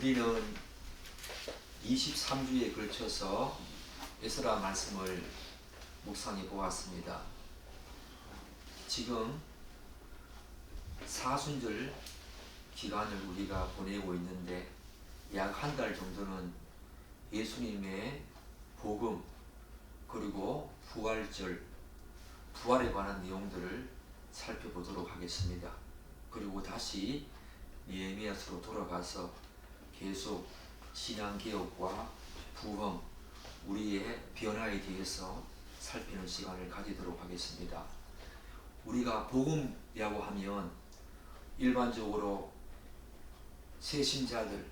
우리는 23주에 걸쳐서 에스라 말씀을 묵상해 보았습니다. 지금 사순절 기간을 우리가 보내고 있는데 약 한 달 정도는 예수님의 복음 그리고 부활절, 부활에 관한 내용들을 살펴보도록 하겠습니다. 그리고 다시 느헤미야서로 돌아가서 계속 신앙개혁과 부흥, 우리의 변화에 대해서 살피는 시간을 가지도록 하겠습니다. 우리가 복음이라고 하면 일반적으로 새신자들,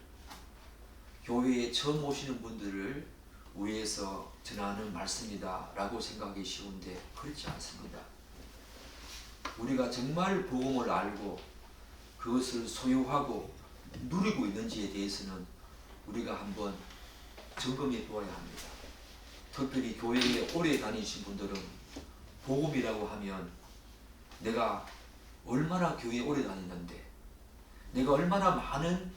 교회에 처음 오시는 분들을 위해서 전하는 말씀이다 라고 생각하기 쉬운데 그렇지 않습니다. 우리가 정말 복음을 알고 그것을 소유하고 누리고 있는지에 대해서는 우리가 한번 점검해 보아야 합니다. 특별히 교회에 오래 다니신 분들은 복음이라고 하면 내가 얼마나 교회에 오래 다니는데, 내가 얼마나 많은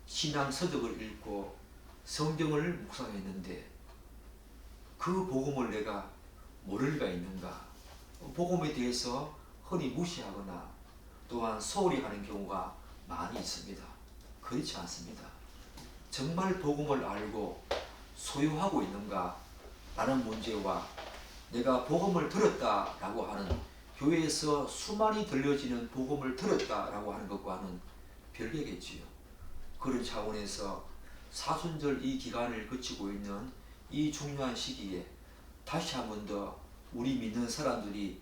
신앙 서적을 읽고 성경을 묵상했는데 그 복음을 내가 모를 리가 있는가? 복음에 대해서 흔히 무시하거나 또한 소홀히 하는 경우가 많이 있습니다. 그렇지 않습니다. 정말 복음을 알고 소유하고 있는가? 라는 문제와 내가 복음을 들었다라고 하는, 교회에서 수많이 들려지는 복음을 들었다라고 하는 것과는 별개겠지요. 그런 차원에서 사순절 이 기간을 거치고 있는 이 중요한 시기에 다시 한 번 더 우리 믿는 사람들이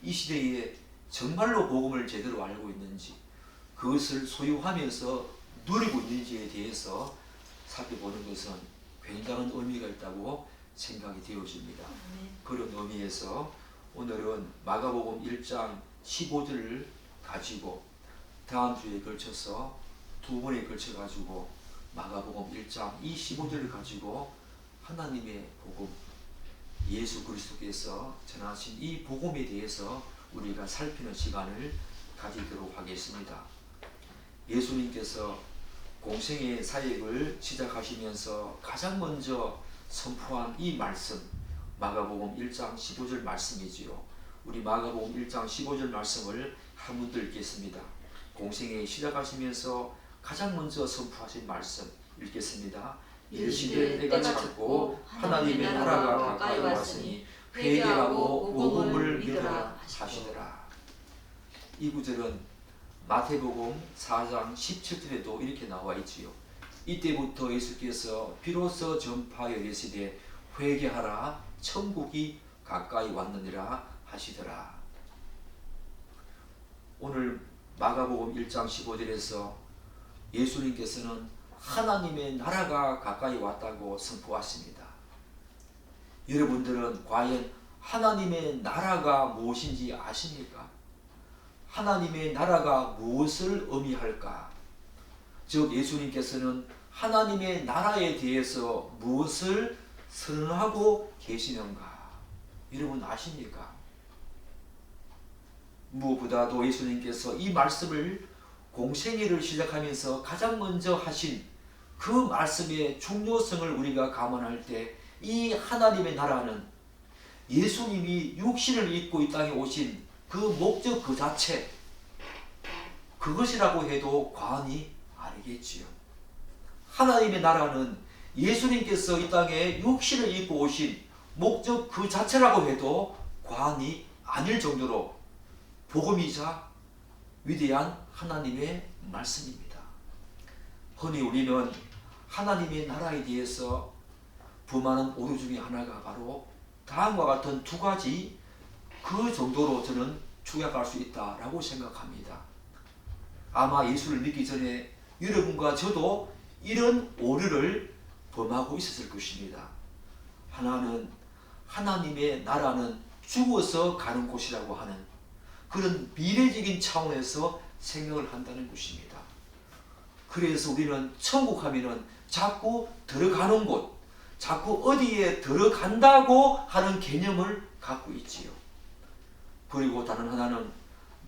이 시대에 정말로 복음을 제대로 알고 있는지, 그것을 소유하면서 누리고 있는지에 대해서 살펴보는 것은 굉장한 의미가 있다고 생각이 되어집니다. 그런 의미에서 오늘은 마가복음 1장 15절을 가지고 다음 주에 걸쳐서 두 번에 걸쳐 가지고 마가복음 1장 이 15절을 가지고 하나님의 복음, 예수 그리스도께서 전하신 이 복음에 대해서 우리가 살피는 시간을 가지도록 하겠습니다. 예수님께서 공생의 사역을 시작하시면서 가장 먼저 선포한 이 말씀, 마가복음 1장 15절 말씀이지요. 우리 마가복음 1장 15절 말씀을 한번 더 읽겠습니다. 공생에 시작하시면서 가장 먼저 선포하신 말씀 읽겠습니다. 이르시되 때가 찼고 하나님의 나라가 가까이 왔으니 회개하고 복음을 믿으라 하시더라. 이 구절은 마태복음 4장 17절에도 이렇게 나와 있지요. 이때부터 예수께서 비로소 전파하여 이르시되 회개하라 천국이 가까이 왔느니라 하시더라. 오늘 마가복음 1장 15절에서 예수님께서는 하나님의 나라가 가까이 왔다고 선포하십니다. 여러분들은 과연 하나님의 나라가 무엇인지 아십니까? 하나님의 나라가 무엇을 의미할까? 즉 예수님께서는 하나님의 나라에 대해서 무엇을 선언하고 계시는가? 여러분 아십니까? 무엇보다도 예수님께서 이 말씀을 공생애를 시작하면서 가장 먼저 하신 그 말씀의 중요성을 우리가 감안할 때 이 하나님의 나라는 예수님이 육신을 입고 이 땅에 오신 그 목적 그 자체, 그것이라고 해도 과언이 아니겠지요. 하나님의 나라는 예수님께서 이 땅에 육신을 입고 오신 목적 그 자체라고 해도 과언이 아닐 정도로 복음이자 위대한 하나님의 말씀입니다. 흔히 우리는 하나님의 나라에 대해서 범하는 오류 중에 하나가 바로 다음과 같은 두 가지, 그 정도로 저는 축약할 수 있다라고 생각합니다. 아마 예수를 믿기 전에 여러분과 저도 이런 오류를 범하고 있었을 것입니다. 하나는 하나님의 나라는 죽어서 가는 곳이라고 하는 그런 미래적인 차원에서 생각을 한다는 것입니다. 그래서 우리는 천국 하면은 자꾸 들어가는 곳, 자꾸 어디에 들어간다고 하는 개념을 갖고 있지요. 그리고 다른 하나는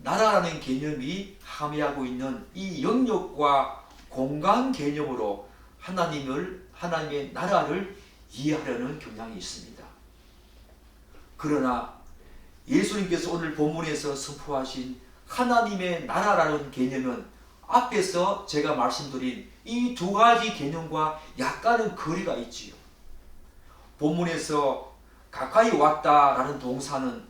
나라라는 개념이 함의하고 있는 이 영역과 공간 개념으로 하나님의 나라를 이해하려는 경향이 있습니다. 그러나 예수님께서 오늘 본문에서 선포하신 하나님의 나라라는 개념은 앞에서 제가 말씀드린 이 두 가지 개념과 약간은 거리가 있지요. 본문에서 가까이 왔다라는 동사는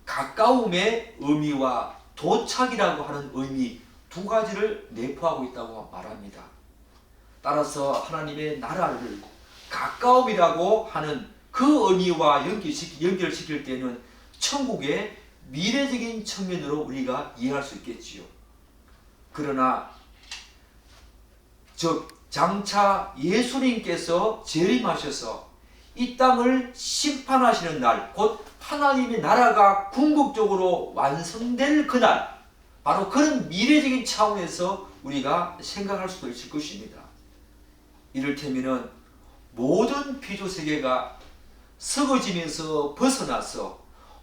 가까움의 의미와 도착이라고 하는 의미 두 가지를 내포하고 있다고 말합니다. 따라서 하나님의 나라를 가까움이라고 하는 그 의미와 연결시킬 때는 천국의 미래적인 측면으로 우리가 이해할 수 있겠지요. 그러나 즉 장차 예수님께서 재림하셔서 이 땅을 심판하시는 날, 곧 하나님의 나라가 궁극적으로 완성될 그날, 바로 그런 미래적인 차원에서 우리가 생각할 수도 있을 것입니다. 이를테면 모든 피조세계가 썩어지면서 벗어나서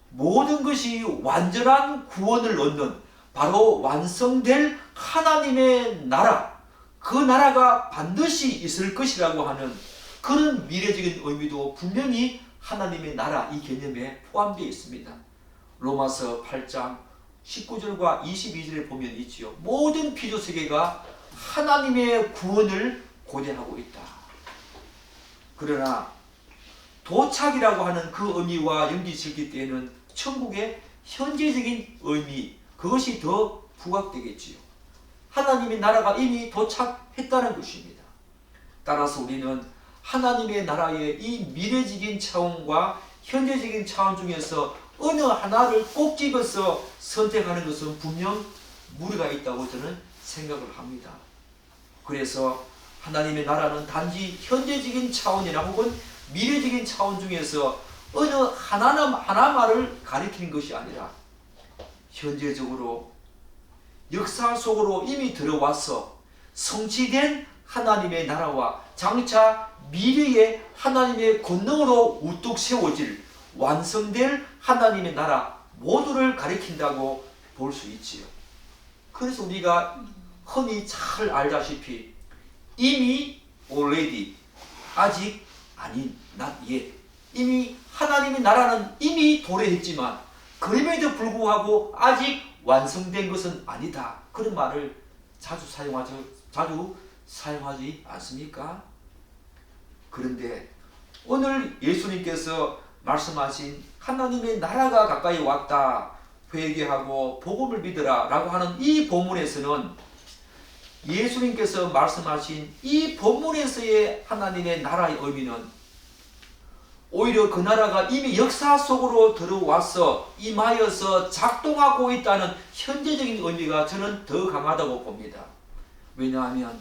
모든 것이 완전한 구원을 얻는 바로 완성될 하나님의 나라, 그 나라가 반드시 있을 것이라고 하는 그런 미래적인 의미도 분명히 하나님의 나라 이 개념에 포함되어 있습니다. 로마서 8장 19절과 22절에 보면 있지요. 모든 피조세계가 하나님의 구원을 고대하고 있다. 그러나 도착이라고 하는 그 의미와 연기시킬 때에는 천국의 현재적인 의미, 그것이 더 부각되겠지요. 하나님의 나라가 이미 도착했다는 것입니다. 따라서 우리는 하나님의 나라의 이 미래적인 차원과 현재적인 차원 중에서 어느 하나를 꼭 집어서 선택하는 것은 분명 무리가 있다고 저는 생각을 합니다. 그래서 하나님의 나라는 단지 현재적인 차원이나 혹은 미래적인 차원 중에서 어느 하나만을 가리키는 것이 아니라 현재적으로 역사 속으로 이미 들어와서 성취된 하나님의 나라와 장차 미래의 하나님의 권능으로 우뚝 세워질 완성될 하나님의 나라 모두를 가리킨다고 볼 수 있지요. 그래서 우리가 흔히 잘 알다시피 이미 already 아직 아닌 not yet 이미 하나님의 나라는 이미 도래했지만 그럼에도 불구하고 아직 완성된 것은 아니다. 그런 말을 자주 사용하지 않습니까? 그런데 오늘 예수님께서 말씀하신 하나님의 나라가 가까이 왔다. 회개하고 복음을 믿으라 라고 하는 이 본문에서는 예수님께서 말씀하신 이 본문에서의 하나님의 나라의 의미는 오히려 그 나라가 이미 역사 속으로 들어와서 임하여서 작동하고 있다는 현재적인 의미가 저는 더 강하다고 봅니다. 왜냐하면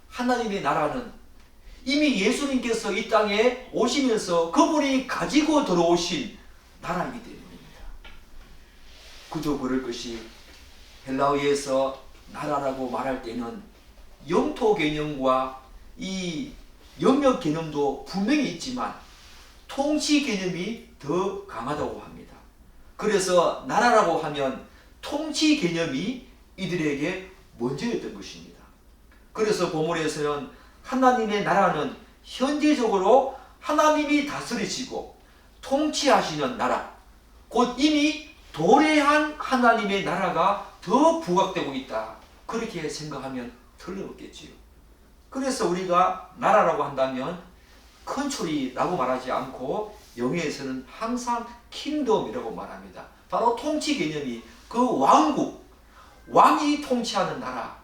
하나님의 나라는 이미 예수님께서 이 땅에 오시면서 그분이 가지고 들어오신 나라이기 때문입니다. 그저 그럴 것이 헬라어에서 나라라고 말할 때는 영토 개념과 이 영역 개념도 분명히 있지만 통치 개념이 더 강하다고 합니다. 그래서 나라라고 하면 통치 개념이 이들에게 먼저였던 것입니다. 그래서 본문에서는 하나님의 나라는 현재적으로 하나님이 다스리시고 통치하시는 나라, 곧 이미 도래한 하나님의 나라가 더 부각되고 있다. 그렇게 생각하면 틀림없겠지요. 그래서 우리가 나라라고 한다면 컨트리라고 말하지 않고 영어에서는 항상 킹덤이라고 말합니다. 바로 통치 개념이 그 왕국, 왕이 통치하는 나라,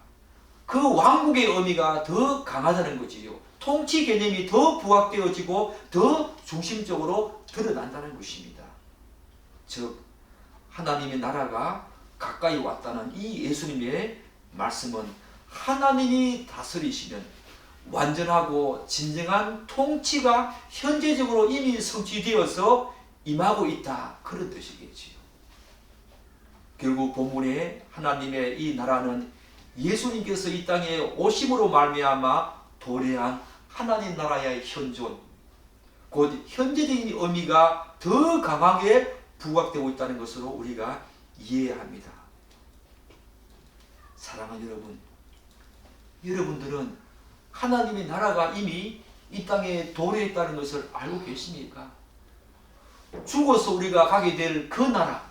그 왕국의 의미가 더 강하다는 거지요. 통치 개념이 더 부각되어지고 더 중심적으로 드러난다는 것입니다. 즉 하나님의 나라가 가까이 왔다는 이 예수님의 말씀은 하나님이 다스리시는 완전하고 진정한 통치가 현재적으로 이미 성취되어서 임하고 있다. 그런 뜻이겠지요. 결국 본문에 하나님의 이 나라는 예수님께서 이 땅에 오심으로 말미암아 도래한 하나님 나라의 현존, 곧 현재적인 의미가 더 강하게 부각되고 있다는 것으로 우리가 이해해야 합니다. 사랑하는 여러분, 여러분들은 하나님의 나라가 이미 이 땅에 도래했다는 것을 알고 계십니까? 죽어서 우리가 가게 될 그 나라,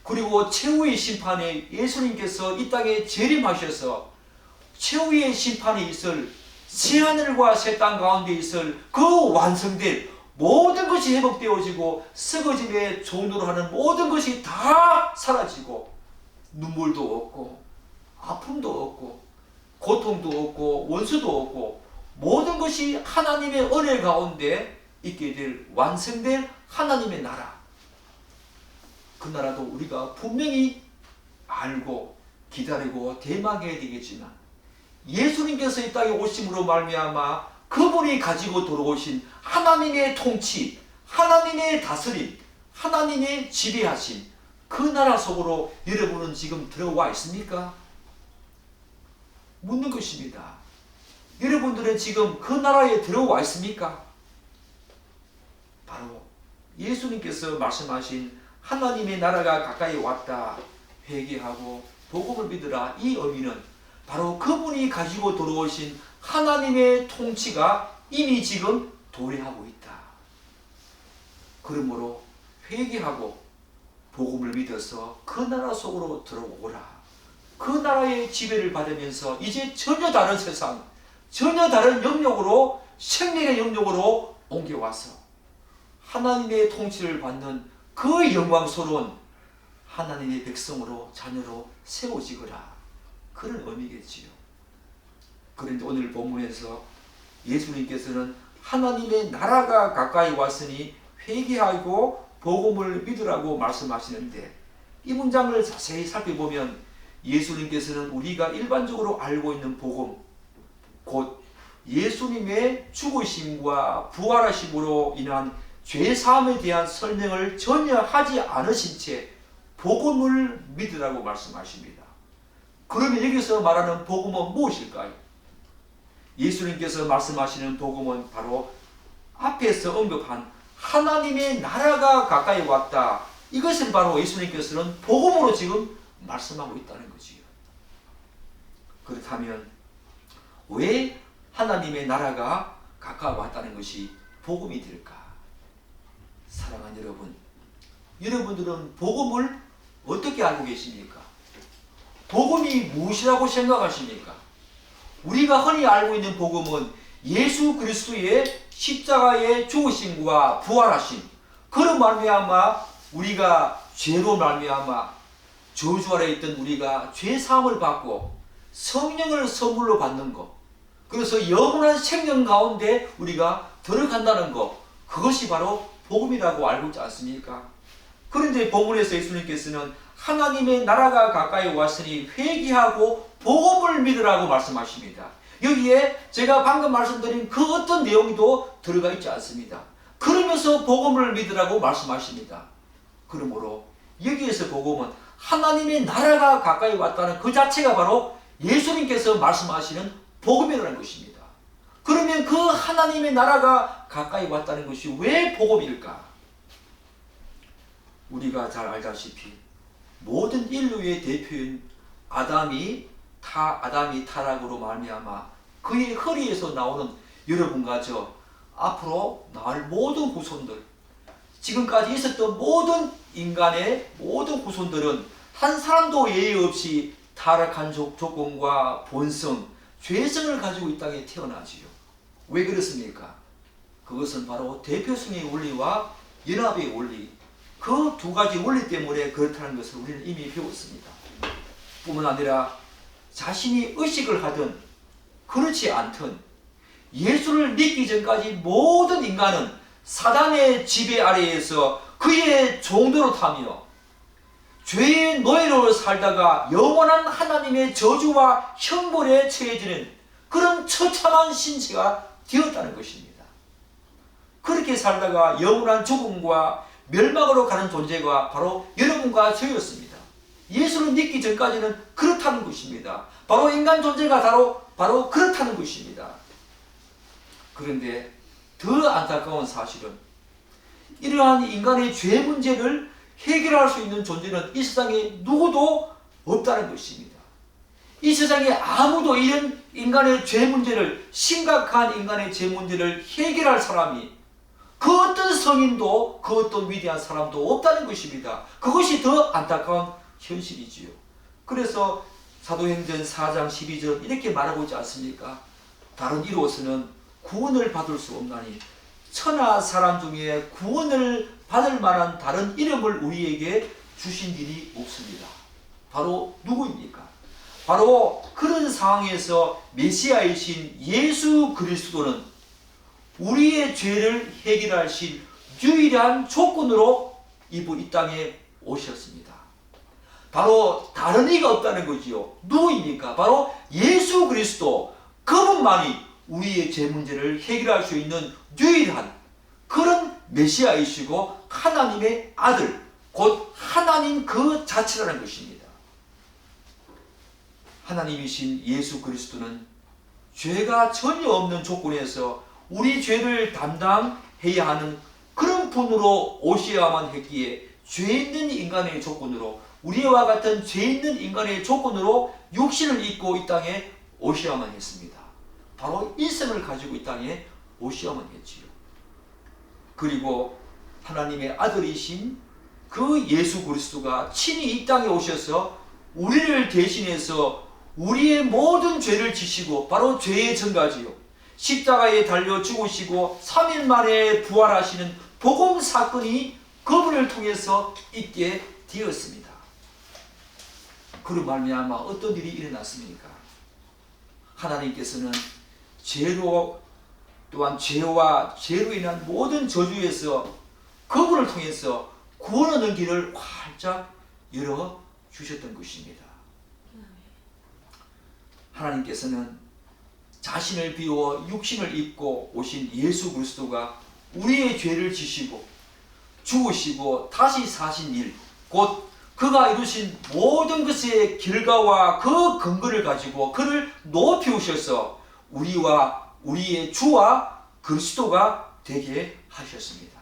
그리고 최후의 심판에 예수님께서 이 땅에 재림하셔서 최후의 심판에 있을 새하늘과 새 땅 가운데 있을 그 완성된 모든 것이 회복되어지고 썩어짐에 종로로 하는 모든 것이 다 사라지고 눈물도 없고 아픔도 없고 고통도 없고 원수도 없고 모든 것이 하나님의 은혜 가운데 있게 될 완성된 하나님의 나라, 그 나라도 우리가 분명히 알고 기다리고 대망해야 되겠지만 예수님께서 이 땅에 오심으로 말미암아 그분이 가지고 돌아오신 하나님의 통치, 하나님의 다스림, 하나님의 지배하심, 그 나라 속으로 여러분은 지금 들어와 있습니까? 묻는 것입니다. 여러분들은 지금 그 나라에 들어와 있습니까? 바로 예수님께서 말씀하신 하나님의 나라가 가까이 왔다, 회개하고 복음을 믿으라, 이 의미는 바로 그분이 가지고 들어오신 하나님의 통치가 이미 지금 도래하고 있다. 그러므로 회개하고 복음을 믿어서 그 나라 속으로 들어오라. 그 나라의 지배를 받으면서 이제 전혀 다른 세상, 전혀 다른 영역으로, 생명의 영역으로 옮겨와서 하나님의 통치를 받는 그 영광스러운 하나님의 백성으로, 자녀로 세워지거라, 그런 의미겠지요. 그런데 오늘 본문에서 예수님께서는 하나님의 나라가 가까이 왔으니 회개하고 복음을 믿으라고 말씀하시는데, 이 문장을 자세히 살펴보면 예수님께서는 우리가 일반적으로 알고 있는 복음, 곧 예수님의 죽으심과 부활하심으로 인한 죄사함에 대한 설명을 전혀 하지 않으신 채 복음을 믿으라고 말씀하십니다. 그러면 여기서 말하는 복음은 무엇일까요? 예수님께서 말씀하시는 복음은 바로 앞에서 언급한 하나님의 나라가 가까이 왔다, 이것을 바로 예수님께서는 복음으로 지금 말씀하고 있다는 거지요. 그렇다면 왜 하나님의 나라가 가까이 왔다는 것이 복음이 될까? 사랑하는 여러분, 여러분들은 복음을 어떻게 알고 계십니까? 복음이 무엇이라고 생각하십니까? 우리가 흔히 알고 있는 복음은 예수 그리스도의 십자가의 죽으심과 부활하심, 그런 말미암아 우리가 죄로 말미암아 저주 아래 있던 우리가 죄 사함을 받고 성령을 선물로 받는 것, 그래서 영원한 생명 가운데 우리가 들어간다는 것, 그것이 바로 복음이라고 알고 있지 않습니까? 그런데 본문에서 예수님께서는 하나님의 나라가 가까이 왔으니 회개하고 복음을 믿으라고 말씀하십니다. 여기에 제가 방금 말씀드린 그 어떤 내용도 들어가 있지 않습니다. 그러면서 복음을 믿으라고 말씀하십니다. 그러므로 여기에서 복음은 하나님의 나라가 가까이 왔다는 그 자체가 바로 예수님께서 말씀하시는 복음이라는 것입니다. 그러면 그 하나님의 나라가 가까이 왔다는 것이 왜 복음일까? 우리가 잘 알다시피 모든 인류의 대표인 아담이 타락으로 말미암아 그의 허리에서 나오는 여러분과 저 앞으로 나올 모든 후손들, 지금까지 있었던 모든 인간의 모든 후손들은 한 사람도 예외 없이 타락한 조건과 본성, 죄성을 가지고 이 땅에 태어나지요. 왜 그렇습니까? 그것은 바로 대표성의 원리와 연합의 원리, 그 두 가지 원리 때문에 그렇다는 것을 우리는 이미 배웠습니다. 뿐만 아니라 자신이 의식을 하든 그렇지 않든 예수를 믿기 전까지 모든 인간은 사단의 지배 아래에서 그의 종도로 타며 죄의 노예로 살다가 영원한 하나님의 저주와 형벌에 처해지는 그런 처참한 신세가 되었다는 것입니다. 그렇게 살다가 영원한 죽음과 멸망으로 가는 존재가 바로 여러분과 저였습니다. 예수를 믿기 전까지는 그렇다는 것입니다. 바로 인간 존재가 바로 그렇다는 것입니다. 그런데 더 안타까운 사실은 이러한 인간의 죄 문제를 해결할 수 있는 존재는 이 세상에 누구도 없다는 것입니다. 이 세상에 아무도 이런 인간의 죄 문제를, 심각한 인간의 죄 문제를 해결할 사람이, 그 어떤 성인도 그 어떤 위대한 사람도 없다는 것입니다. 그것이 더 안타까운 현실이지요. 그래서 사도행전 4장 12절 이렇게 말하고 있지 않습니까? 다른 이로서는 구원을 받을 수 없나니 천하 사람 중에 구원을 받을 만한 다른 이름을 우리에게 주신 일이 없습니다. 바로 누구입니까? 바로 그런 상황에서 메시아이신 예수 그리스도는 우리의 죄를 해결하실 유일한 조건으로 이 땅에 오셨습니다. 바로 다른 이가 없다는 거지요. 누구입니까? 바로 예수 그리스도, 그분만이 우리의 죄 문제를 해결할 수 있는 유일한 그런 메시아이시고 하나님의 아들, 곧 하나님 그 자체라는 것입니다. 하나님이신 예수 그리스도는 죄가 전혀 없는 조건에서 우리 죄를 담당해야 하는 그런 분으로 오셔야만 했기에, 죄 있는 인간의 조건으로, 우리와 같은 죄 있는 인간의 조건으로 육신을 입고 이 땅에 오셔야만 했습니다. 바로 일생을 가지고 이 땅에 오셔야만 했지요. 그리고 하나님의 아들이신 그 예수 그리스도가 친히 이 땅에 오셔서 우리를 대신해서 우리의 모든 죄를 지시고, 바로 죄의 전가지요, 십자가에 달려 죽으시고 3일 만에 부활하시는 복음 사건이 그분을 통해서 있게 되었습니다. 그로 말미암아 어떤 일이 일어났습니까? 하나님께서는 죄로, 또한 죄와 죄로 인한 모든 저주에서 그분을 통해서 구원하는 길을 활짝 열어주셨던 것입니다. 하나님께서는 자신을 비워 육신을 입고 오신 예수 그리스도가 우리의 죄를 지시고 죽으시고 다시 사신 일, 곧 그가 이루신 모든 것의 결과와 그 근거를 가지고 그를 높이우셔서 우리와 우리의 주와 그리스도가 되게 하셨습니다.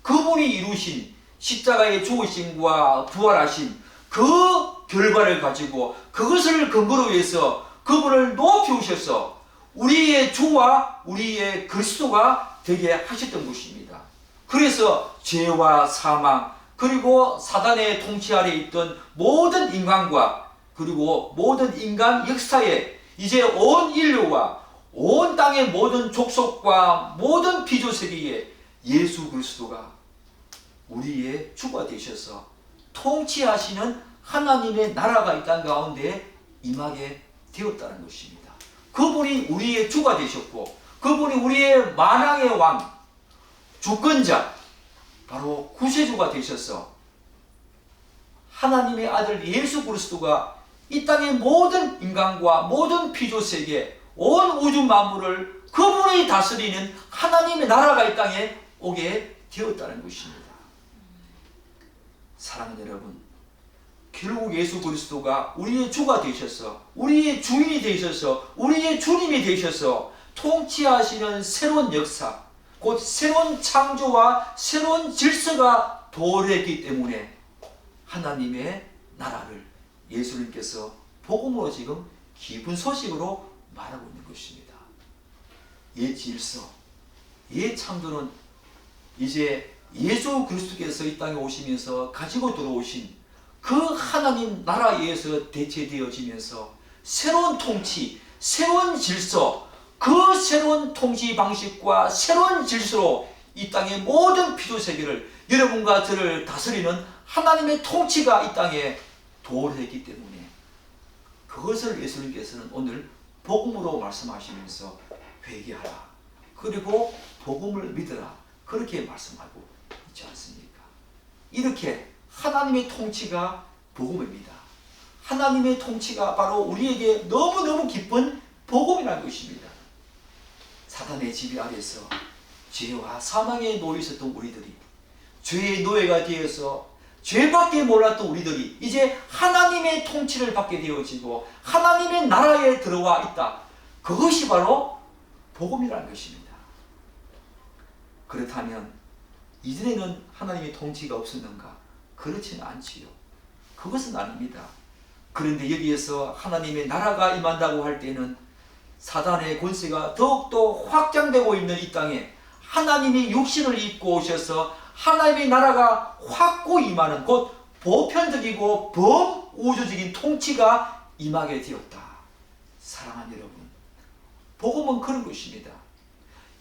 그분이 이루신 십자가의 죽으심과 부활하신 그 결과를 가지고 그것을 근거로 해서 그분을 높이우셔서 우리의 주와 우리의 그리스도가 되게 하셨던 것입니다. 그래서 죄와 사망, 그리고 사단의 통치 아래 있던 모든 인간과, 그리고 모든 인간 역사에 이제 온 인류와 온 땅의 모든 족속과 모든 피조세계에 예수 그리스도가 우리의 주가 되셔서 통치하시는 하나님의 나라가 이 땅 가운데 임하게 되었다는 것입니다. 그분이 우리의 주가 되셨고, 그분이 우리의 만왕의 왕, 주권자, 바로 구세주가 되셔서 하나님의 아들 예수 그리스도가 이 땅의 모든 인간과 모든 피조세계, 온 우주 만물을 그분이 다스리는 하나님의 나라가 이 땅에 오게 되었다는 것입니다. 사랑하는 여러분, 결국 예수 그리스도가 우리의 주가 되셔서, 우리의 주인이 되셔서, 우리의 주님이 되셔서 통치하시는 새로운 역사, 곧 새로운 창조와 새로운 질서가 도래했기 때문에 하나님의 나라를 예수님께서 복음으로 지금 기쁜 소식으로 말하고 있는 것입니다. 옛 질서, 옛 창조는 이제 예수 그리스도께서 이 땅에 오시면서 가지고 들어오신 그 하나님 나라에 의해서 대체되어지면서 새로운 통치, 새로운 질서, 그 새로운 통치 방식과 새로운 질서로 이 땅의 모든 피조세계를, 여러분과 저를 다스리는 하나님의 통치가 이 땅에 도래했기 때문에 그것을 예수님께서는 오늘 복음으로 말씀하시면서 회개하라, 그리고 복음을 믿으라, 그렇게 말씀하고 있지 않습니까? 이렇게 하나님의 통치가 복음입니다. 하나님의 통치가 바로 우리에게 너무너무 기쁜 복음이라는 것입니다. 사단의 지배 아래서 죄와 사망에 놓여 있었던 우리들이, 죄의 노예가 되어서 죄밖에 몰랐던 우리들이 이제 하나님의 통치를 받게 되어지고 하나님의 나라에 들어와 있다. 그것이 바로 복음이라는 것입니다. 그렇다면 이전에는 하나님의 통치가 없었는가? 그렇지는 않지요. 그것은 아닙니다. 그런데 여기에서 하나님의 나라가 임한다고 할 때는 사단의 권세가 더욱더 확장되고 있는 이 땅에 하나님이 육신을 입고 오셔서 하나님의 나라가 확고 임하는, 곧 보편적이고 범우주적인 통치가 임하게 되었다. 사랑하는 여러분, 복음은 그런 것입니다.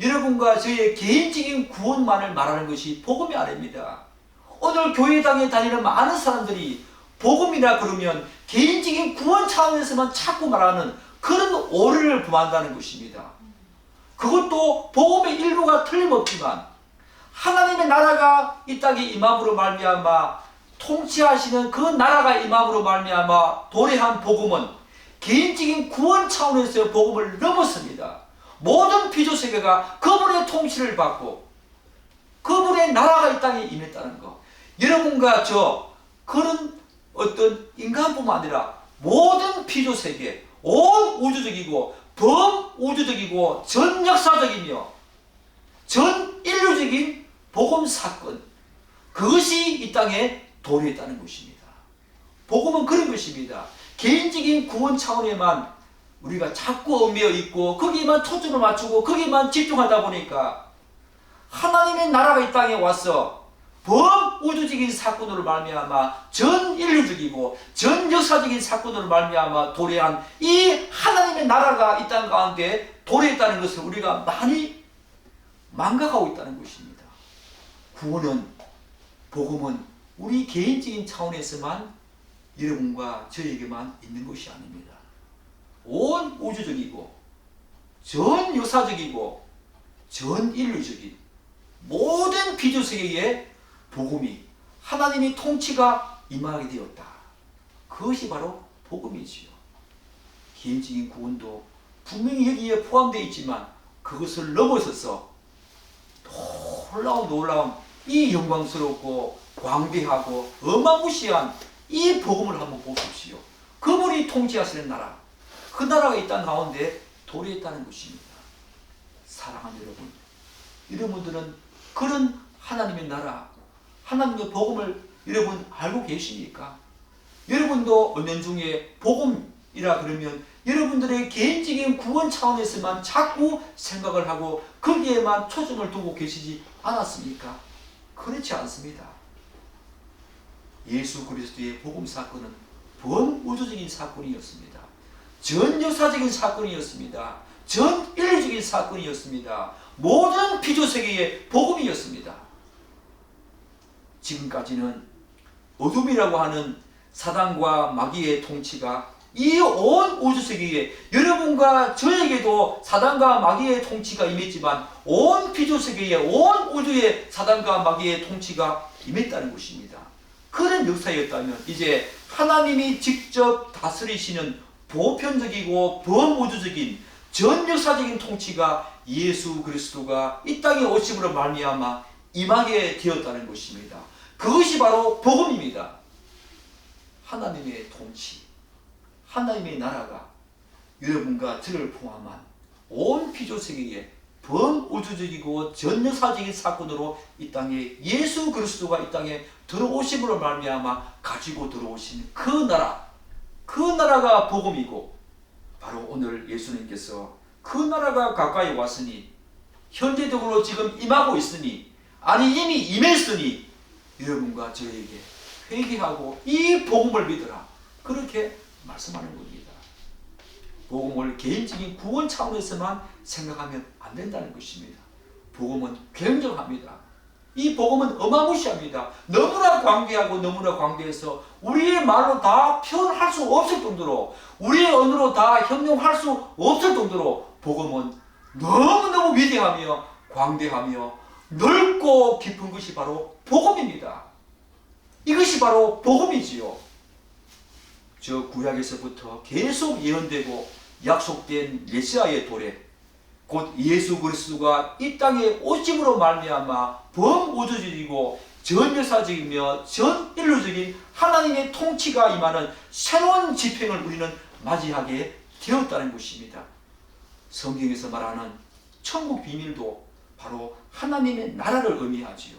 여러분과 저의 개인적인 구원만을 말하는 것이 복음이 아닙니다. 오늘 교회당에 다니는 많은 사람들이 복음이라 그러면 개인적인 구원 차원에서만 자꾸 말하는 그런 오해를 범한다는 것입니다. 그것도 복음의 일부가 틀림없지만 하나님의 나라가 이 땅에 임함으로 말미암아 통치하시는 그 나라가 임함으로 말미암아 도래한 복음은 개인적인 구원 차원에서의 복음을 넘었습니다. 모든 피조세계가 그분의 통치를 받고 그분의 나라가 이 땅에 임했다는 것. 여러분과 저 그런 어떤 인간뿐만 아니라 모든 피조세계, 온 우주적이고 범우주적이고 전역사적이며 전인류적인 복음사건, 그것이 이 땅에 도래했다는 것입니다. 복음은 그런 것입니다. 개인적인 구원 차원에만 우리가 자꾸 얽매여 있고 거기에만 초점을 맞추고 거기에만 집중하다 보니까 하나님의 나라가 이 땅에 와서 범우주적인 사건으로 말미암아 전인류적이고 전역사적인 사건으로 말미암아 도래한 이 하나님의 나라가 이 땅 가운데 도래했다는 것을 우리가 많이 망각하고 있다는 것입니다. 구원은, 복음은 우리 개인적인 차원에서만 여러분과 저에게만 있는 것이 아닙니다. 온 우주적이고 전역사적이고 전인류적인 모든 피조세계에 복음이, 하나님의 통치가 임하게 되었다. 그것이 바로 복음이지요. 개인적인 구원도 분명히 여기에 포함되어 있지만 그것을 넘어서서 놀라운 이 영광스럽고 광대하고 어마무시한 이 복음을 한번 보십시오. 그분이 통치하시는 나라, 그 나라가 이 땅 가운데 도래했다는 것입니다. 사랑하는 여러분, 여러분들은 그런 하나님의 나라, 하나님의 복음을 여러분 알고 계십니까? 여러분도 은연중에 복음이라 그러면 여러분들의 개인적인 구원 차원에서만 자꾸 생각을 하고 거기에만 초점을 두고 계시지 않았습니까? 그렇지 않습니다. 예수 그리스도의 복음 사건은 범우주적인 사건이었습니다. 전역사적인 사건이었습니다. 전인류적인 사건이었습니다. 모든 피조세계의 복음이었습니다. 지금까지는 어둠이라고 하는 사단과 마귀의 통치가 이 온 우주세계에, 여러분과 저에게도 사단과 마귀의 통치가 임했지만 온 피조세계에, 온 우주에 사단과 마귀의 통치가 임했다는 것입니다. 그런 역사였다면 이제 하나님이 직접 다스리시는 보편적이고 범우주적인 전역사적인 통치가 예수 그리스도가 이 땅에 오심으로 말미암아 임하게 되었다는 것입니다. 그것이 바로 복음입니다. 하나님의 통치, 하나님의 나라가 여러분과 저를 포함한 온 피조세계에 범우주적이고 전역사적인 사건으로 이 땅에 예수 그리스도가 이 땅에 들어오심으로 말미암아 가지고 들어오신 그 나라, 그 나라가 복음이고, 바로 오늘 예수님께서 그 나라가 가까이 왔으니, 현재적으로 지금 임하고 있으니, 아니 이미 임했으니 여러분과 저에게 회개하고 이 복음을 믿으라, 그렇게 말씀하는 겁니다. 복음을 개인적인 구원 차원에서만 생각하면 안 된다는 것입니다. 복음은 굉장합니다. 이 복음은 어마무시합니다. 너무나 광대하고 너무나 광대해서 우리의 말로 다 표현할 수 없을 정도로, 우리의 언어로 다 형용할 수 없을 정도로 복음은 너무너무 위대하며 광대하며 넓고 깊은 것이 바로 복음입니다. 이것이 바로 복음이지요. 저 구약에서부터 계속 예언되고 약속된 메시아의 도래, 곧 예수 그리스도가 이 땅에 오심으로 말미암아 범우주적이고 전역사적이며 전인류적인 하나님의 통치가 임하는 새로운 집행을 우리는 맞이하게 되었다는 것입니다. 성경에서 말하는 천국 비밀도 바로 하나님의 나라를 의미하지요.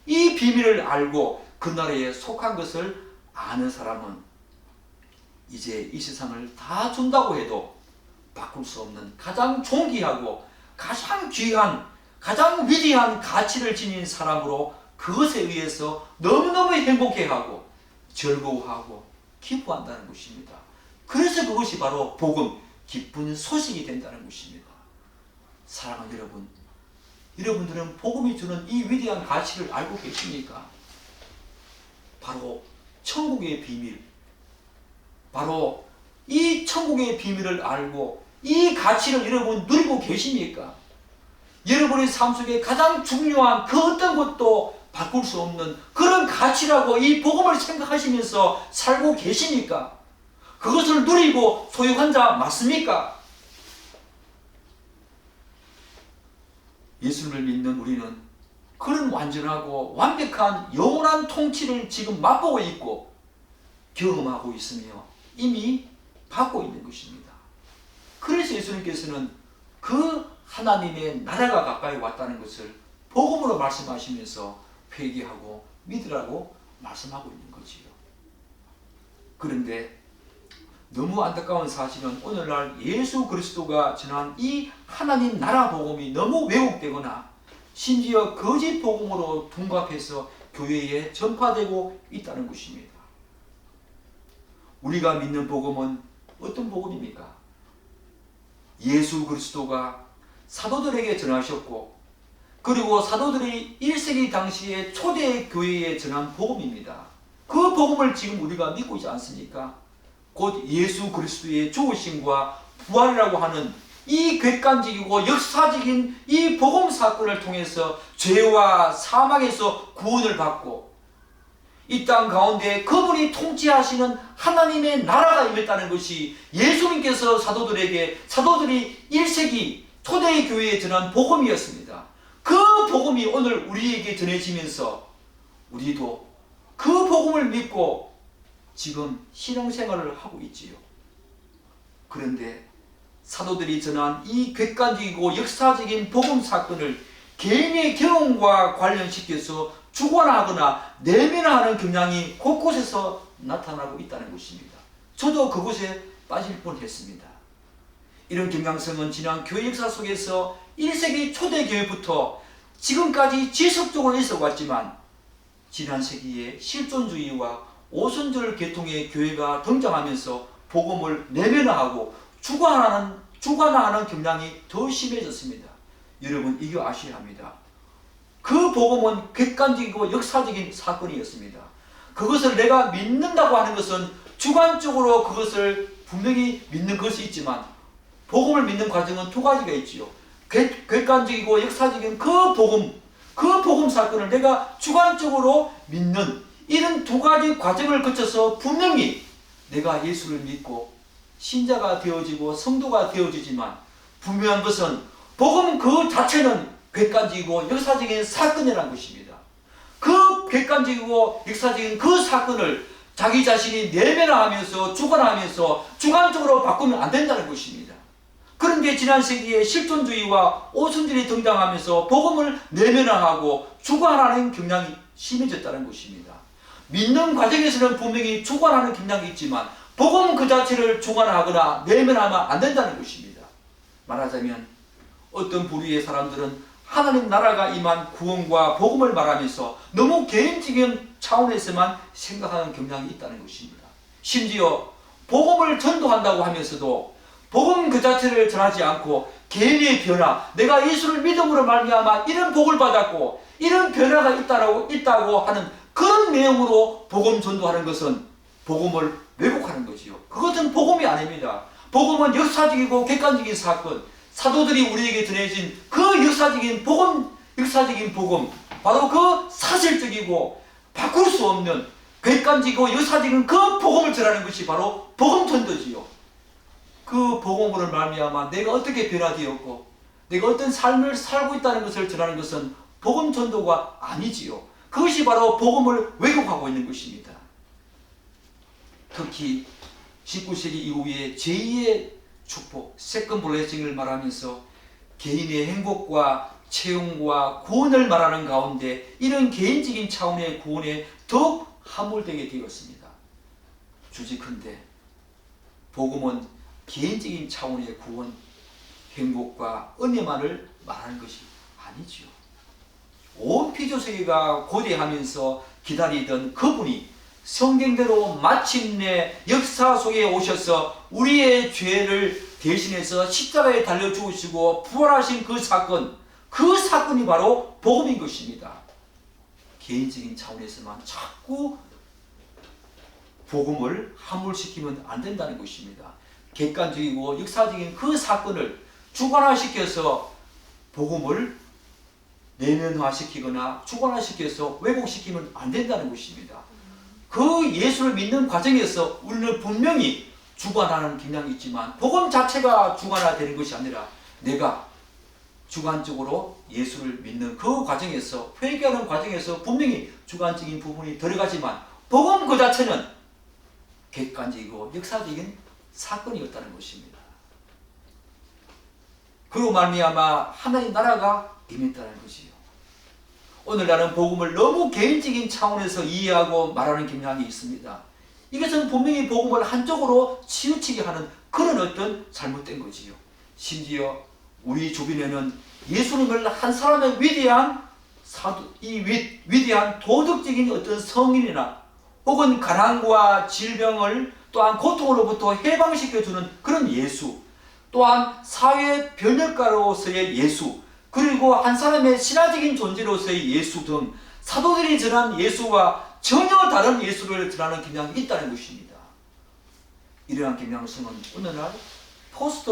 이 비밀을 알고 그 나라에 속한 것을 아는 사람은 이제 이 세상을 다 준다고 해도 바꿀 수 없는 가장 존귀하고 가장 귀한 가장 위대한 가치를 지닌 사람으로 그것에 의해서 너무너무 행복해하고 즐거워하고 기뻐한다는 것입니다. 그래서 그것이 바로 복음, 기쁜 소식이 된다는 것입니다. 사랑하는 여러분, 여러분들은 복음이 주는 이 위대한 가치를 알고 계십니까? 바로 천국의 비밀, 바로 이 천국의 비밀을 알고 이 가치를 여러분 누리고 계십니까? 여러분의 삶 속에 가장 중요한 그 어떤 것도 바꿀 수 없는 그런 가치라고 이 복음을 생각하시면서 살고 계십니까? 그것을 누리고 소유한 자 맞습니까? 예수를 믿는 우리는 그런 완전하고 완벽한 영원한 통치를 지금 맛보고 있고 경험하고 있으며 이미 받고 있는 것입니다. 그래서 예수님께서는 그 하나님의 나라가 가까이 왔다는 것을 복음으로 말씀하시면서 회개하고 믿으라고 말씀하고 있는 거지요. 그런데 너무 안타까운 사실은 오늘날 예수 그리스도가 전한 이 하나님 나라 복음이 너무 왜곡되거나 심지어 거짓 복음으로 둔갑해서 교회에 전파되고 있다는 것입니다. 우리가 믿는 복음은 어떤 복음입니까? 예수 그리스도가 사도들에게 전하셨고 그리고 사도들이 1세기 당시에 초대 교회에 전한 복음입니다. 그 복음을 지금 우리가 믿고 있지 않습니까? 곧 예수 그리스도의 죽으심과 부활이라고 하는 이 객관적이고 역사적인 이 복음 사건을 통해서 죄와 사망에서 구원을 받고 이 땅 가운데 그분이 통치하시는 하나님의 나라가 임했다는 것이 예수님께서 사도들이 1세기 초대 교회에 전한 복음이었습니다. 그 복음이 오늘 우리에게 전해지면서 우리도 그 복음을 믿고 지금 신앙생활을 하고 있지요. 그런데 사도들이 전한 이 객관적이고 역사적인 복음 사건을 개인의 경험과 관련시켜서 주관하거나 내면화하는 경향이 곳곳에서 나타나고 있다는 것입니다. 저도 그곳에 빠질 뻔했습니다. 이런 경향성은 지난 교회 역사 속에서 1세기 초대교회부터 지금까지 지속적으로 있어 왔지만 지난 세기에 실존주의와 오순절 계통의 교회가 등장하면서 복음을 내면화하고 주관화하는 경향이 더 심해졌습니다. 여러분 이거 아셔야 합니다. 그 복음은 객관적이고 역사적인 사건이었습니다. 그것을 내가 믿는다고 하는 것은 주관적으로 그것을 분명히 믿는 것이 있지만 복음을 믿는 과정은 두 가지가 있지요. 객관적이고 역사적인 그 복음 사건을 내가 주관적으로 믿는 이런 두 가지 과정을 거쳐서 분명히 내가 예수를 믿고 신자가 되어지고 성도가 되어지지만 분명한 것은 복음 그 자체는 객관적이고 역사적인 사건이라는 것입니다. 그 객관적이고 역사적인 그 사건을 자기 자신이 내면화하면서 주관하면서 주관적으로 바꾸면 안 된다는 것입니다. 그런데 지난 세기에 실존주의와 오순절이 등장하면서 복음을 내면화하고 주관하는 경향이 심해졌다는 것입니다. 믿는 과정에서는 분명히 주관하는 경향이 있지만 복음 그 자체를 주관하거나 내면하면 안 된다는 것입니다. 말하자면 어떤 부류의 사람들은 하나님 나라가 임한 구원과 복음을 말하면서 너무 개인적인 차원에서만 생각하는 경향이 있다는 것입니다. 심지어 복음을 전도한다고 하면서도 복음 그 자체를 전하지 않고 개인의 변화, 내가 예수를 믿음으로 말미암아 이런 복을 받았고 이런 변화가 있다고 하는 그런 내용으로 복음 전도하는 것은 복음을 왜곡하는 거지요. 그것은 복음이 아닙니다. 복음은 역사적이고 객관적인 사건, 사도들이 우리에게 전해진 그 역사적인 복음, 바로 그 사실적이고 바꿀 수 없는 객관적이고 역사적인 그 복음을 전하는 것이 바로 복음 전도지요. 그 복음으로 말미암아 내가 어떻게 변화되었고 내가 어떤 삶을 살고 있다는 것을 전하는 것은 복음 전도가 아니지요. 그것이 바로 복음을 왜곡하고 있는 것입니다. 특히 19세기 이후에 제2의 축복, 세컨 블레싱을 말하면서 개인의 행복과 채용과 구원을 말하는 가운데 이런 개인적인 차원의 구원에 더욱 함몰되게 되었습니다. 주직컨대 복음은 개인적인 차원의 구원, 행복과 은혜만을 말하는 것이 아니지요. 온 피조세계가 고대하면서 기다리던 그분이 성경대로 마침내 역사 속에 오셔서 우리의 죄를 대신해서 십자가에 달려 죽으시고 부활하신 그 사건이 바로 복음인 것입니다. 개인적인 차원에서만 자꾸 복음을 함몰시키면 안 된다는 것입니다. 객관적이고 역사적인 그 사건을 주관화시켜서 복음을 내면화시키거나 주관화시켜서 왜곡시키면 안 된다는 것입니다. 그 예수를 믿는 과정에서 우리는 분명히 주관하는 경향이 있지만 복음 자체가 주관화되는 것이 아니라 내가 주관적으로 예수를 믿는 그 과정에서 회개하는 과정에서 분명히 주관적인 부분이 들어가지만 복음 그 자체는 객관적이고 역사적인 사건이었다는 것입니다. 그로 말미암아 하나님 나라가 임했다는 것이요. 오늘날은 복음을 너무 개인적인 차원에서 이해하고 말하는 경향이 있습니다. 이것은 분명히 복음을 한쪽으로 치우치게 하는 그런 어떤 잘못된 거지요. 심지어 우리 주변에는 예수님을 한 사람의 위대한 도덕적인 어떤 성인이나 혹은 가난과 질병을 또한 고통으로부터 해방시켜주는 그런 예수, 또한 사회 변혁가로서의 예수, 그리고 한 사람의 신화적인 존재로서의 예수 등 사도들이 전한 예수와 전혀 다른 예수를 전하는 경향이 있다는 것입니다. 이러한 경향성은 오늘날 포스트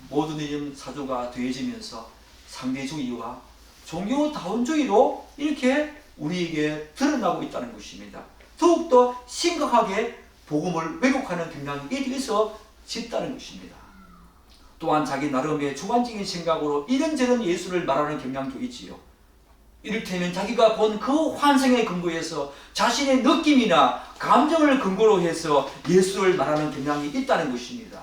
모더니즘 사조가 되어지면서 상대주의와 종교다원주의로 이렇게 우리에게 드러나고 있다는 것입니다. 더욱더 심각하게 복음을 왜곡하는 경향이 있어졌다는 것입니다. 또한 자기 나름의 주관적인 생각으로 이런저런 예수를 말하는 경향도 있지요. 이를테면 자기가 본 그 환상의 근거에서 자신의 느낌이나 감정을 근거로 해서 예수를 말하는 경향이 있다는 것입니다.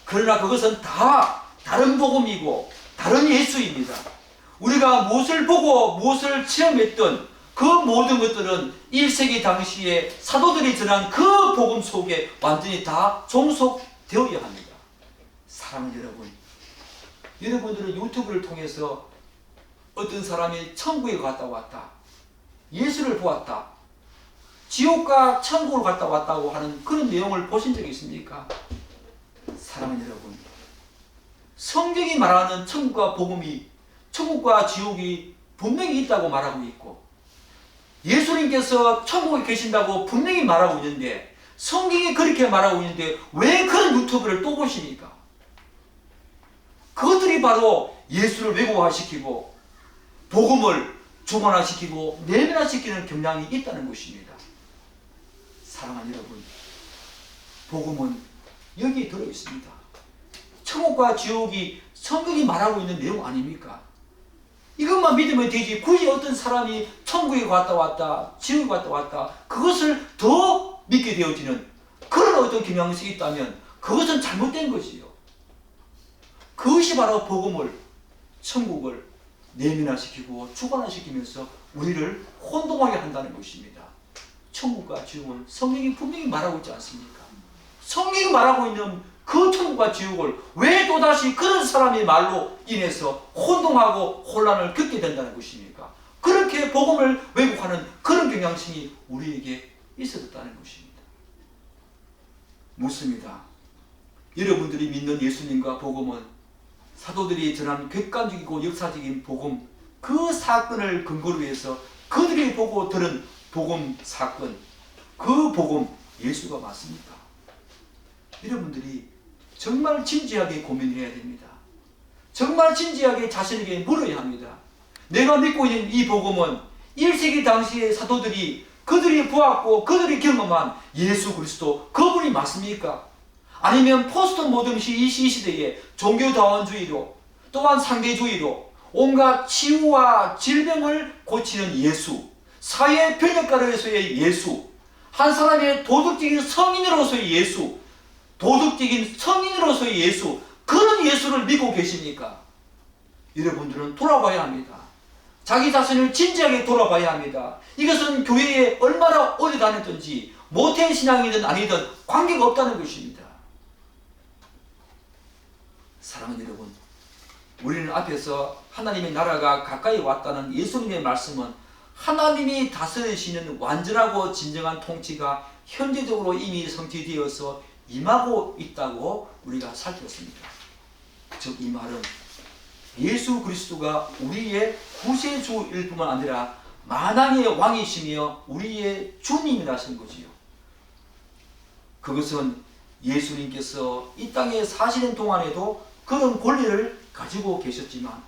그러나 그것은 다 다른 복음이고 다른 예수입니다. 우리가 무엇을 보고 무엇을 체험했던 그 모든 것들은 1세기 당시에 사도들이 전한 그 복음 속에 완전히 다 종속되어야 합니다. 사랑하는 여러분, 여러분들은 유튜브를 통해서 어떤 사람이 천국에 갔다 왔다, 예수를 보았다, 지옥과 천국을 갔다 왔다고 하는 그런 내용을 보신 적이 있습니까? 사랑하는 여러분, 성경이 말하는 천국과 복음이, 천국과 지옥이 분명히 있다고 말하고 있고 예수님께서 천국에 계신다고 분명히 말하고 있는데 성경이 그렇게 말하고 있는데 왜 그런 유튜브를 또 보십니까? 그것들이 바로 예수를 왜곡화시키고 복음을 주관화시키고 내면화시키는 경향이 있다는 것입니다. 사랑하는 여러분, 복음은 여기에 들어있습니다. 천국과 지옥이 성경이 말하고 있는 내용 아닙니까? 이것만 믿으면 되지 굳이 어떤 사람이 천국에 갔다 왔다, 지옥에 갔다 왔다 그것을 더 믿게 되어지는 그런 어떤 경향성이 있다면 그것은 잘못된 것이요. 그것이 바로 복음을, 천국을 내면화시키고 주관화시키면서 우리를 혼동하게 한다는 것입니다. 천국과 지옥은 성경이 분명히 말하고 있지 않습니까? 성경이 말하고 있는 그 천국과 지옥을 왜 또다시 그런 사람의 말로 인해서 혼동하고 혼란을 겪게 된다는 것입니까? 그렇게 복음을 왜곡하는 그런 경향성이 우리에게 있었다는 것입니다. 묻습니다. 여러분들이 믿는 예수님과 복음은 사도들이 전한 객관적이고 역사적인 복음, 그 사건을 근거로 해서 그들이 보고 들은 복음 사건, 그 복음 예수가 맞습니까? 여러분들이 정말 진지하게 고민해야 됩니다. 정말 진지하게 자신에게 물어야 합니다. 내가 믿고 있는 이 복음은 1세기 당시의 사도들이 그들이 보았고 그들이 경험한 예수 그리스도 그분이 맞습니까? 아니면 포스트 모던 이 시대에 종교다원주의로 또한 상대주의로 온갖 치유와 질병을 고치는 예수, 사회 변혁가로서의 예수, 한 사람의 도덕적인 성인으로서의 예수, 도덕적인 성인으로서의 예수, 그런 예수를 믿고 계십니까? 여러분들은 돌아봐야 합니다. 자기 자신을 진지하게 돌아봐야 합니다. 이것은 교회에 얼마나 오래 다녔든지 모태신앙이든 아니든 관계가 없다는 것입니다. 사랑하는 여러분, 우리는 앞에서 하나님의 나라가 가까이 왔다는 예수님의 말씀은 하나님이 다스리시는 완전하고 진정한 통치가 현재적으로 이미 성취되어서 임하고 있다고 우리가 살폈습니다. 즉 이 말은 예수 그리스도가 우리의 구세주일 뿐만 아니라 만왕의 왕이시며 우리의 주님이라신 거지요. 그것은 예수님께서 이 땅에 사시는 동안에도 그런 권리를 가지고 계셨지만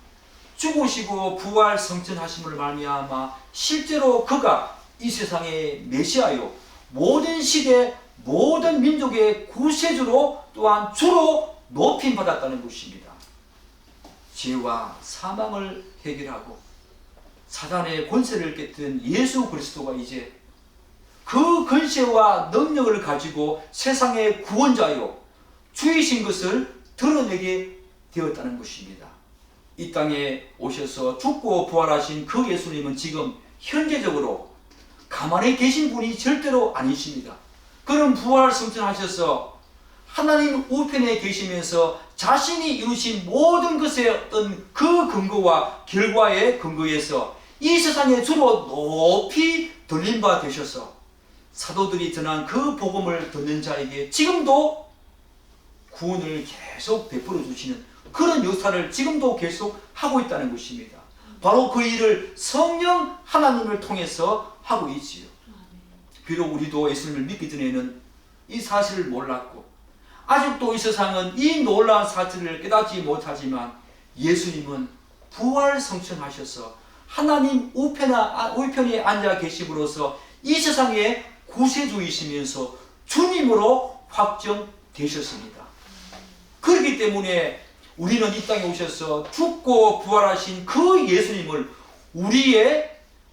죽으시고 부활 성천하심을 말미암아 실제로 그가 이 세상의 메시아요 모든 시대 모든 민족의 구세주로 또한 주로 높임받았다는 것입니다. 죄와 사망을 해결하고 사단의 권세를 깨뜨린 예수 그리스도가 이제 그 권세와 능력을 가지고 세상의 구원자요 주이신 것을 드러내게 되었다는 것입니다. 이 땅에 오셔서 죽고 부활하신 그 예수님은 지금 현재적으로 가만히 계신 분이 절대로 아니십니다. 그는 부활 성천하셔서 하나님 우편에 계시면서 자신이 이루신 모든 것의 어떤 그 근거와 결과에 근거해서 이 세상의 주로 높이 들린 바 되셔서 사도들이 전한 그 복음을 듣는 자에게 지금도 구원을 계속 베풀어 주시는 그런 역사를 지금도 계속 하고 있다는 것입니다. 바로 그 일을 성령 하나님을 통해서 하고 있지요. 비록 우리도 예수님을 믿기 전에는 이 사실을 몰랐고 아직도 이 세상은 이 놀라운 사실을 깨닫지 못하지만 예수님은 부활 성천하셔서 하나님 우편에 앉아 계심으로써 이 세상의 구세주이시면서 주님으로 확정되셨습니다. 그렇기 때문에 우리는 이 땅에 오셔서 죽고 부활하신 그 예수님을 우리의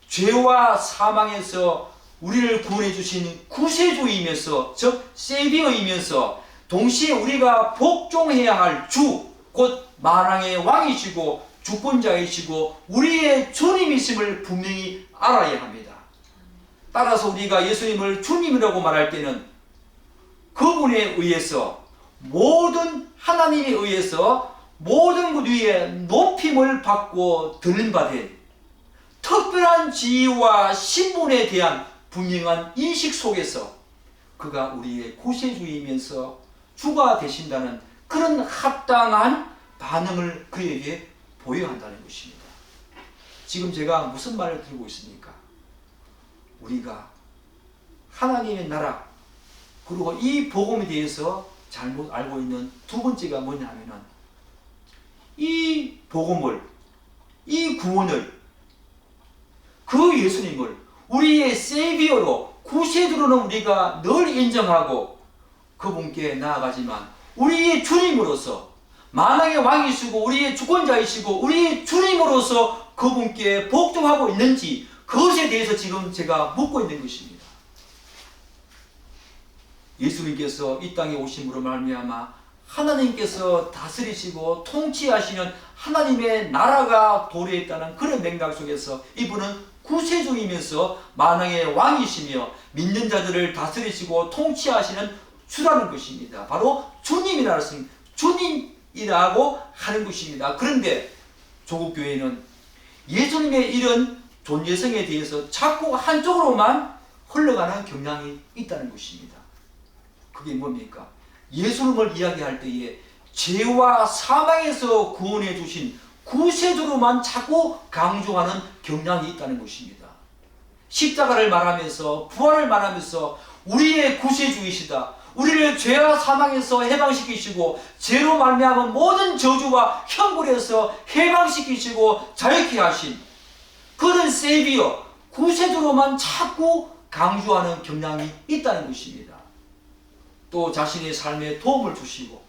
죄와 사망에서 우리를 구원해 주신 구세주이면서 즉 세비어이면서 동시에 우리가 복종해야 할 주, 곧 만왕의 왕이시고 주권자이시고 우리의 주님이심을 분명히 알아야 합니다. 따라서 우리가 예수님을 주님이라고 말할 때는 그분에 의해서 모든 하나님에 의해서 모든 것 위에 높임을 받고 들림받은 특별한 지위와 신분에 대한 분명한 인식 속에서 그가 우리의 구세주이면서 주가 되신다는 그런 합당한 반응을 그에게 보여야 한다는 것입니다. 지금 제가 무슨 말을 들고 있습니까? 우리가 하나님의 나라 그리고 이 복음에 대해서 잘못 알고 있는 두 번째가 뭐냐면은 이 복음을 이 구원을 그 예수님을 우리의 세비어로 구세주로는 우리가 늘 인정하고 그분께 나아가지만 우리의 주님으로서 만왕의 왕이시고 우리의 주권자이시고 우리의 주님으로서 그분께 복종하고 있는지 그것에 대해서 지금 제가 묻고 있는 것입니다. 예수님께서 이 땅에 오심으로 말미암아 하나님께서 다스리시고 통치하시는 하나님의 나라가 도래했다는 그런 맥락 속에서 이분은 구세주이면서 만왕의 왕이시며 믿는 자들을 다스리시고 통치하시는 주라는 것입니다. 바로 주님이라고 하는 것입니다. 그런데 조국교회는 예수님의 이런 존재성에 대해서 자꾸 한쪽으로만 흘러가는 경향이 있다는 것입니다. 그게 뭡니까? 예수님을 이야기할 때에 죄와 사망에서 구원해 주신 구세주로만 자꾸 강조하는 경향이 있다는 것입니다. 십자가를 말하면서 부활을 말하면서 우리의 구세주이시다. 우리를 죄와 사망에서 해방시키시고 죄로 말미암은 모든 저주와 형벌에서 해방시키시고 자유케 하신 그런 세비어 구세주로만 자꾸 강조하는 경향이 있다는 것입니다. 또 자신의 삶에 도움을 주시고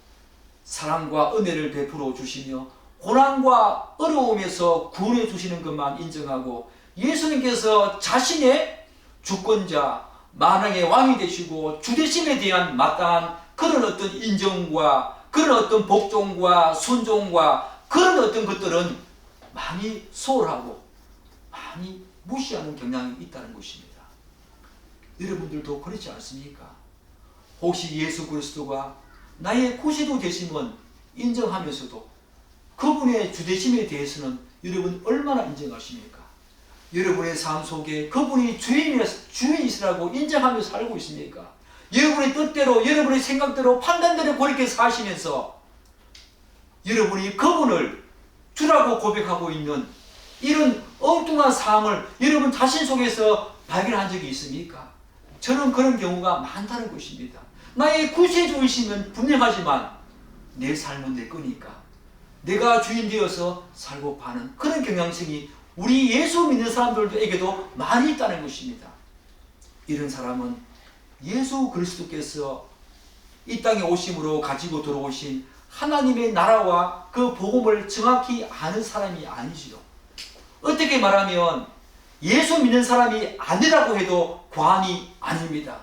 사랑과 은혜를 베풀어 주시며 고난과 어려움에서 구원해 주시는 것만 인정하고 예수님께서 자신의 주권자 만왕의 왕이 되시고 주되심에 대한 마땅한 그런 어떤 인정과 그런 어떤 복종과 순종과 그런 어떤 것들은 많이 소홀하고 많이 무시하는 경향이 있다는 것입니다. 여러분들도 그렇지 않습니까? 혹시 예수 그리스도가 나의 구세주 되심은 인정하면서도 그분의 주되심에 대해서는 여러분 얼마나 인정하십니까? 여러분의 삶 속에 그분이 주인이시라고 인정하며 살고 있습니까? 여러분의 뜻대로, 여러분의 생각대로, 판단대로 그렇게 사시면서 여러분이 그분을 주라고 고백하고 있는 이런 엉뚱한 상황을 여러분 자신 속에서 발견한 적이 있습니까? 저는 그런 경우가 많다는 것입니다. 나의 구세주이시면 분명하지만 내 삶은 내 거니까 내가 주인 되어서 살고 파는 그런 경향성이 우리 예수 믿는 사람들에게도 많이 있다는 것입니다. 이런 사람은 예수 그리스도께서 이 땅에 오심으로 가지고 들어오신 하나님의 나라와 그 복음을 정확히 아는 사람이 아니지요. 어떻게 말하면 예수 믿는 사람이 아니라고 해도 과언이 아닙니다.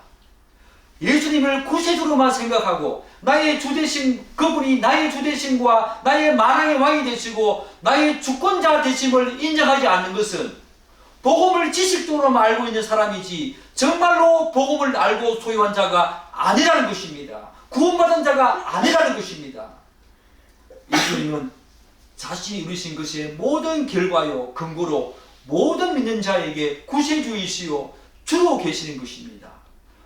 예수님을 구세주로만 생각하고 나의 주되신 그분이 나의 주되심과 나의 만왕의 왕이 되시고 나의 주권자 되심을 인정하지 않는 것은 복음을 지식적으로만 알고 있는 사람이지 정말로 복음을 알고 소유한 자가 아니라는 것입니다. 구원받은 자가 아니라는 것입니다. 예수님은 자신이 이루신 것의 모든 결과요 근거로 모든 믿는 자에게 구세주이시요 주로 계시는 것입니다.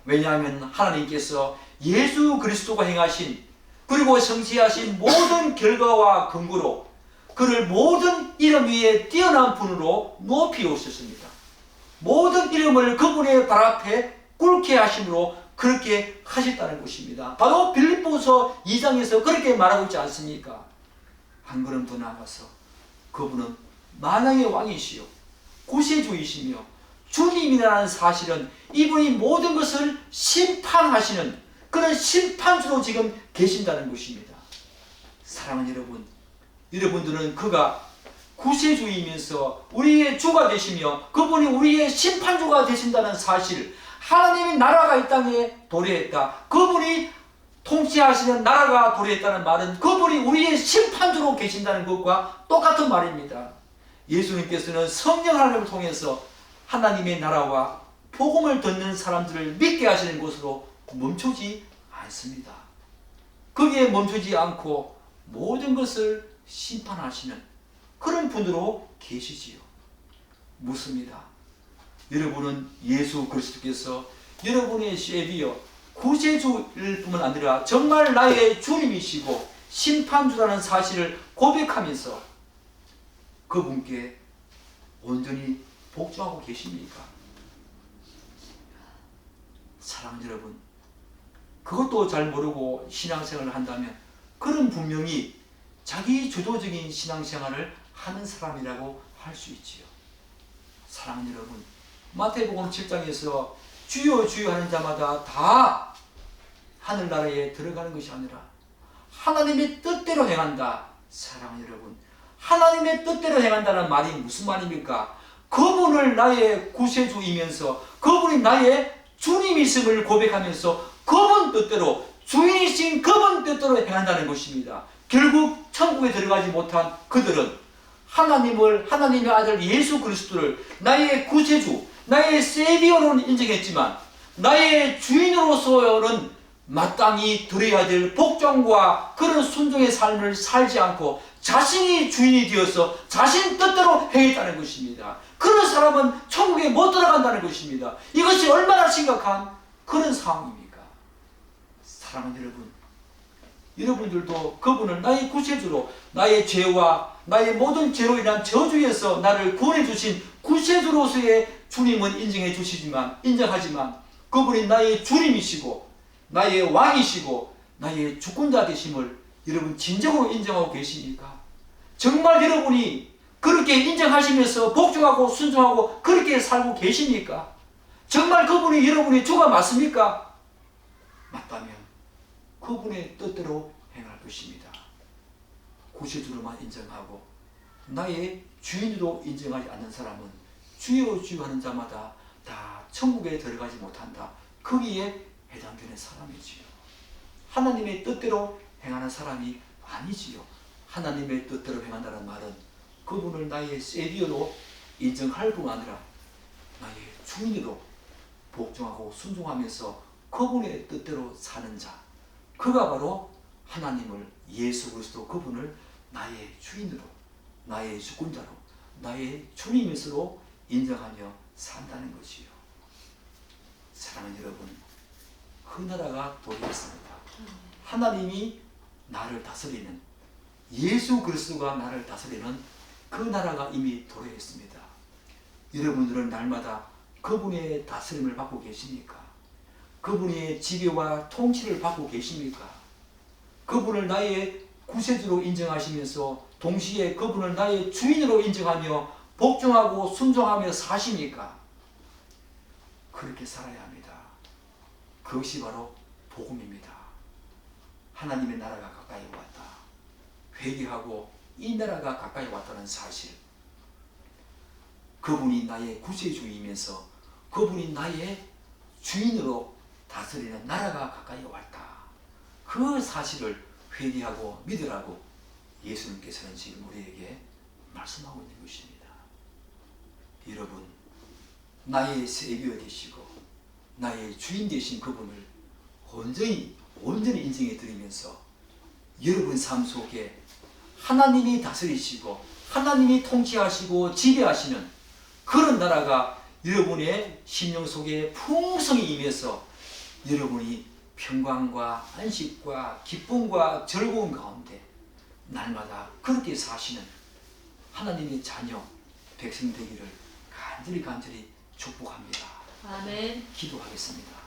왜냐하면 하나님께서 예수 그리스도가 행하신 그리고 성취하신 모든 결과와 근거로 그를 모든 이름 위에 뛰어난 분으로 높이 오셨습니다. 모든 이름을 그분의 발 앞에 꿇게 하심으로 그렇게 하셨다는 것입니다. 바로 빌립보서 2장에서 그렇게 말하고 있지 않습니까? 한 걸음 더 나아가서 그분은 만왕의 왕이시요 구세주이시며 주님이라는 사실은 이분이 모든 것을 심판하시는 그런 심판주로 지금 계신다는 것입니다. 사랑하는 여러분, 여러분들은 그가 구세주이면서 우리의 주가 되시며 그분이 우리의 심판주가 되신다는 사실, 하나님의 나라가 이 땅에 도래했다. 그분이 통치하시는 나라가 도래했다는 말은 그분이 우리의 심판주로 계신다는 것과 똑같은 말입니다. 예수님께서는 성령 하나님을 통해서 하나님의 나라와 복음을 듣는 사람들을 믿게 하시는 것으로 멈추지 않습니다. 거기에 멈추지 않고 모든 것을 심판하시는 그런 분으로 계시지요. 묻습니다. 여러분은 예수 그리스도께서 여러분의 세비어 구세주일 뿐만 아니라 정말 나의 주님이시고 심판주라는 사실을 고백하면서 그분께 온전히 복종하고 계십니까? 사랑하는 여러분, 그것도 잘 모르고 신앙생활을 한다면 그런 분명히 자기 주도적인 신앙생활을 하는 사람이라고 할 수 있지요. 사랑하는 여러분, 마태복음 7장에서 주여 주여 하는 자마다 다 하늘나라에 들어가는 것이 아니라 하나님의 뜻대로 행한다. 사랑하는 여러분, 하나님의 뜻대로 행한다는 말이 무슨 말입니까? 그분을 나의 구세주이면서 그분이 나의 주님이심을 고백하면서 그분 뜻대로 주인이신 그분 뜻대로 행한다는 것입니다. 결국 천국에 들어가지 못한 그들은 하나님의 아들 예수 그리스도를 나의 구세주, 나의 세비어로는 인정했지만 나의 주인으로서는 마땅히 드려야 될 복종과 그런 순종의 삶을 살지 않고 자신이 주인이 되어서 자신 뜻대로 행했다는 것입니다. 그런 사람은 천국에 못 들어간다는 것입니다. 이것이 얼마나 심각한 그런 상황입니까? 사랑하는 여러분, 여러분들도 그분을 나의 구세주로 나의 죄와 나의 모든 죄로 인한 저주에서 나를 구원해 주신 구세주로서의 주님은 인정하지만 그분이 나의 주님이시고 나의 왕이시고 나의 주권자 되심을 여러분 진정으로 인정하고 계십니까? 정말 여러분이 그렇게 인정하시면서 복종하고 순종하고 그렇게 살고 계십니까? 정말 그분이 여러분의 주가 맞습니까? 맞다면 그분의 뜻대로 행할 것입니다. 구세주로만 인정하고 나의 주인으로 인정하지 않는 사람은 주여 주여 하는 자마다 다 천국에 들어가지 못한다. 거기에 해당되는 사람이지요. 하나님의 뜻대로 행하는 사람이 아니지요. 하나님의 뜻대로 행한다는 말은 그분을 나의 세비어로 인정할 뿐 아니라 나의 주인으로 복종하고 순종하면서 그분의 뜻대로 사는 자, 그가 바로 하나님을 예수 그리스도 그분을 나의 주인으로, 나의 주권자로, 나의 주님으로 인정하며 산다는 것이요. 사랑하는 여러분, 그 나라가 도래했습니다. 하나님이 나를 다스리는, 예수 그리스도가 나를 다스리는 그 나라가 이미 도래했습니다. 여러분들은 날마다 그분의 다스림을 받고 계십니까? 그분의 지배와 통치를 받고 계십니까? 그분을 나의 구세주로 인정하시면서 동시에 그분을 나의 주인으로 인정하며 복종하고 순종하며 사십니까? 그렇게 살아야 합니다. 그것이 바로 복음입니다. 하나님의 나라가 가까이 왔다. 회개하고 이 나라가 가까이 왔다는 사실. 그분이 나의 구세주이면서 그분이 나의 주인으로 다스리는 나라가 가까이 왔다. 그 사실을 회개하고 믿으라고 예수님께서는 지금 우리에게 말씀하고 있는 것입니다. 여러분, 나의 세비어 되시고 나의 주인 되신 그분을 온전히 인정해 드리면서 여러분 삶 속에 하나님이 다스리시고 하나님이 통치하시고 지배하시는 그런 나라가 여러분의 심령 속에 풍성히 임해서 여러분이 평강과 안식과 기쁨과 즐거움 가운데 날마다 그렇게 사시는 하나님의 자녀 백성 되기를 간절히 축복합니다. 아멘. 기도하겠습니다.